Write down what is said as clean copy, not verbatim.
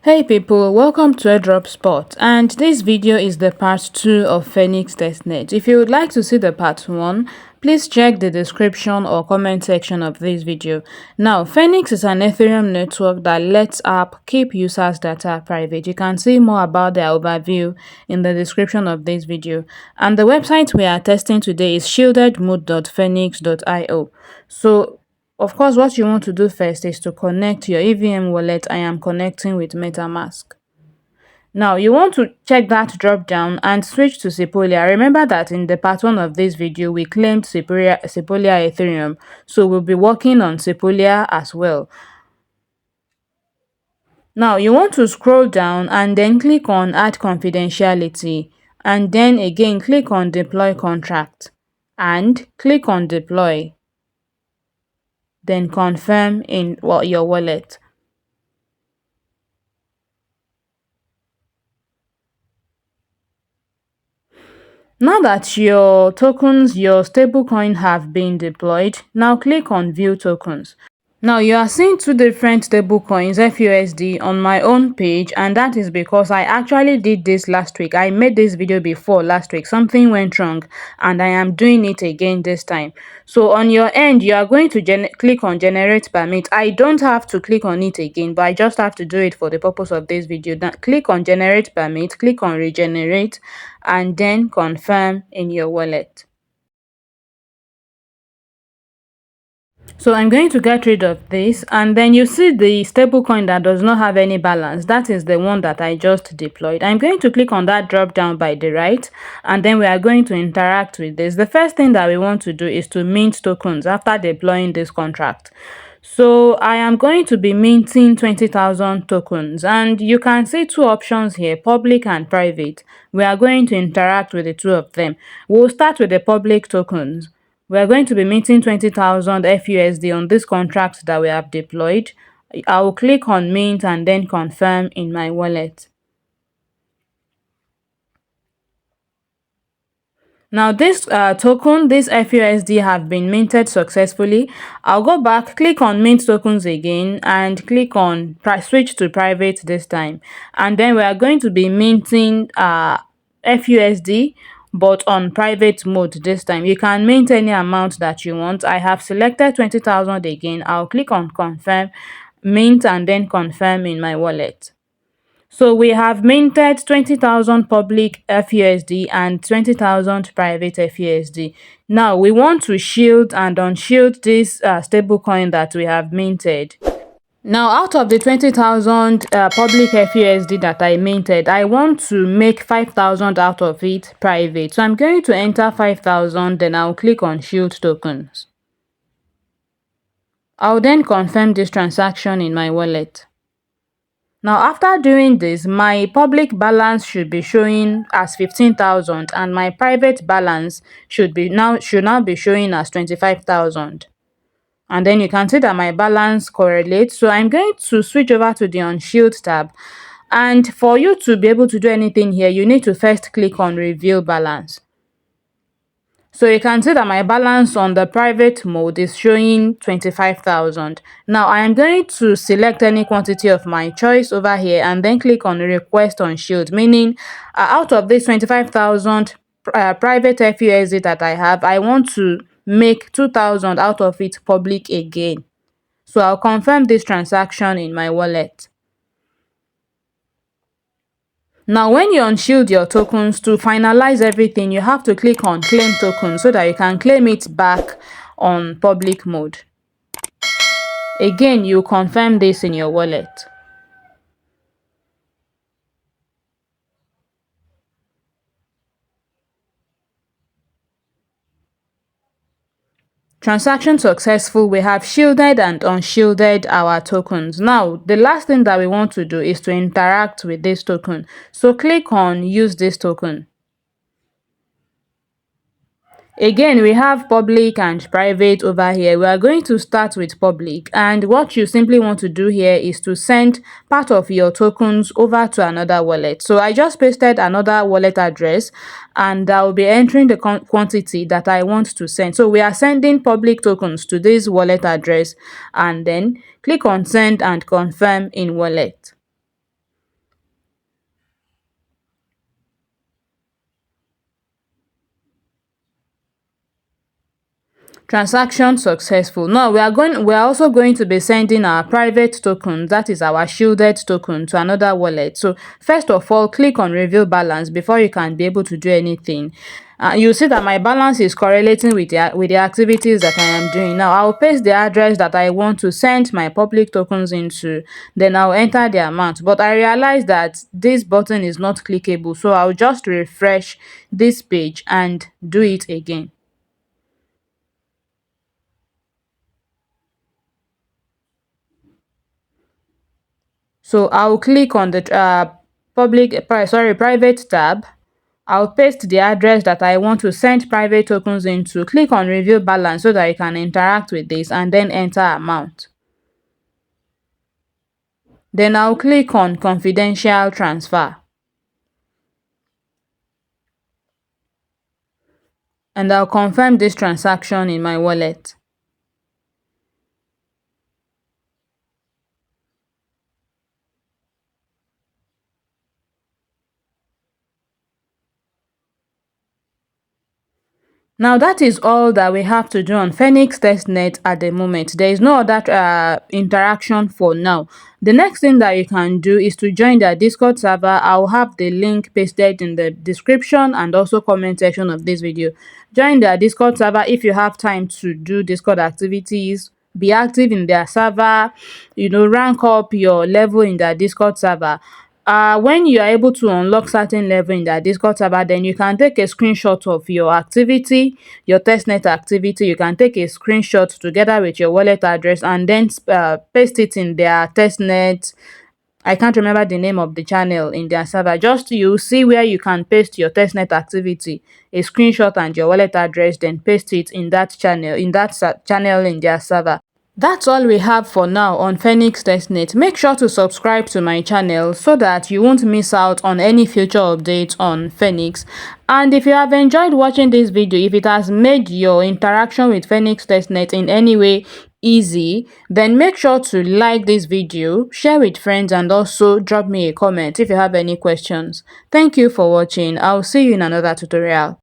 Hey people, welcome to Airdropspot, and this video is the part 2 of Fhenix Testnet. If you would like to see the part 1, please check the description or comment section of this video. Now, Fhenix is an Ethereum network that lets app keep users' data private. You can see more about their overview in the description of this video. And the website we are testing today is shieldedmode.phenix.io. So, of course, what you want to do first is to connect your EVM wallet. I am connecting with MetaMask. Now, you want to check that drop down and switch to Sepolia. Remember that in the part 1 of this video, we claimed Sepolia Ethereum. So we'll be working on Sepolia as well. Now, you want to scroll down and then click on Add Confidentiality. And then again, click on Deploy Contract. And click on Deploy. Then confirm in your wallet. Now that your tokens, your stablecoin have been deployed, now click on View Tokens. Now you are seeing two different stablecoins FUSD on my own page, and that is because I actually did this last week. I made this video before last week. Something went wrong and I am doing it again this time. So on your end, you are going to click on Generate Permit. I don't have to click on it again, but I just have to do it for the purpose of this video. Now click on Generate Permit, click on Regenerate, and then confirm in your wallet. So I'm going to get rid of this, and then you see the stablecoin that does not have any balance. That is the one that I just deployed. I'm going to click on that drop down by the right, and then we are going to interact with this. The first thing that we want to do is to mint tokens after deploying this contract. So I am going to be minting 20,000 tokens, and you can see two options here, public and private. We are going to interact with the two of them. We'll start with the public tokens. We are going to be minting 20,000 FUSD on this contract that we have deployed. I will click on mint and then confirm in my wallet. Now this token, this FUSD have been minted successfully. I'll go back, click on mint tokens again, and click on switch to private this time. And then we are going to be minting FUSD, but on private mode this time. You can mint any amount that you want. I have selected 20,000 again. I'll click on confirm, mint, and then confirm in my wallet. So we have minted 20,000 public FUSD and 20,000 private FUSD. Now we want to shield and unshield this stablecoin that we have minted. Now, out of the 20,000 public FUSD that I minted, I want to make 5,000 out of it private. So I'm going to enter 5,000, then I'll click on Shield Tokens. I'll then confirm this transaction in my wallet. Now, after doing this, my public balance should be showing as 15,000 and my private balance should now be showing as 25,000. And then you can see that my balance correlates. So I'm going to switch over to the Unshield tab. And for you to be able to do anything here, you need to first click on Reveal Balance. So you can see that my balance on the private mode is showing 25,000. Now I am going to select any quantity of my choice over here and then click on Request Unshield, meaning out of this 25,000 private FUSD that I have, I want to make 2,000 out of it public again. So I'll confirm this transaction in my wallet. Now when you unshield your tokens, to finalize everything, you have to click on Claim Token so that you can claim it back on public mode. Again, you confirm this in your wallet. Transaction successful. We have shielded and unshielded our tokens. Now, the last thing that we want to do is to interact with this token. So click on Use this token. Again, we have public and private over here. We are going to start with public, and what you simply want to do here is to send part of your tokens over to another wallet. So I just pasted another wallet address and I'll be entering the quantity that I want to send. So we are sending public tokens to this wallet address, and then click on Send and confirm in wallet. Transaction successful. Now we are also going to be sending our private token, that is our shielded token, to another wallet. So first of all, click on reveal balance before you can be able to do anything. You see that my balance is correlating with the activities that I am doing. Now I'll paste the address that I want to send my public tokens into, then I'll enter the amount. But I realize that this button is not clickable, so I'll just refresh this page and do it again. So I'll click on the private tab. I'll paste the address that I want to send private tokens into, click on review balance so that you can interact with this, and then enter amount. Then I'll click on confidential transfer. And I'll confirm this transaction in my wallet. Now that is all that we have to do on Fhenix Testnet at the moment. There is no other interaction for now. The next thing that you can do is to join their Discord server. I'll have the link pasted in the description and also comment section of this video. Join their Discord server if you have time to do Discord activities. Be active in their server, rank up your level in their Discord server. When you are able to unlock certain level in their Discord server, then you can take a screenshot of your activity, your testnet activity. You can take a screenshot together with your wallet address and then paste it in their testnet. I can't remember the name of the channel in their server. Just you see where you can paste your testnet activity, a screenshot and your wallet address, then paste it in that channel, channel in their server. That's all we have for now on Fhenix Testnet. Make sure to subscribe to my channel so that you won't miss out on any future updates on Fhenix. And if you have enjoyed watching this video, if it has made your interaction with Fhenix Testnet in any way easy, then make sure to like this video, share with friends, and also drop me a comment if you have any questions. Thank you for watching. I'll see you in another tutorial.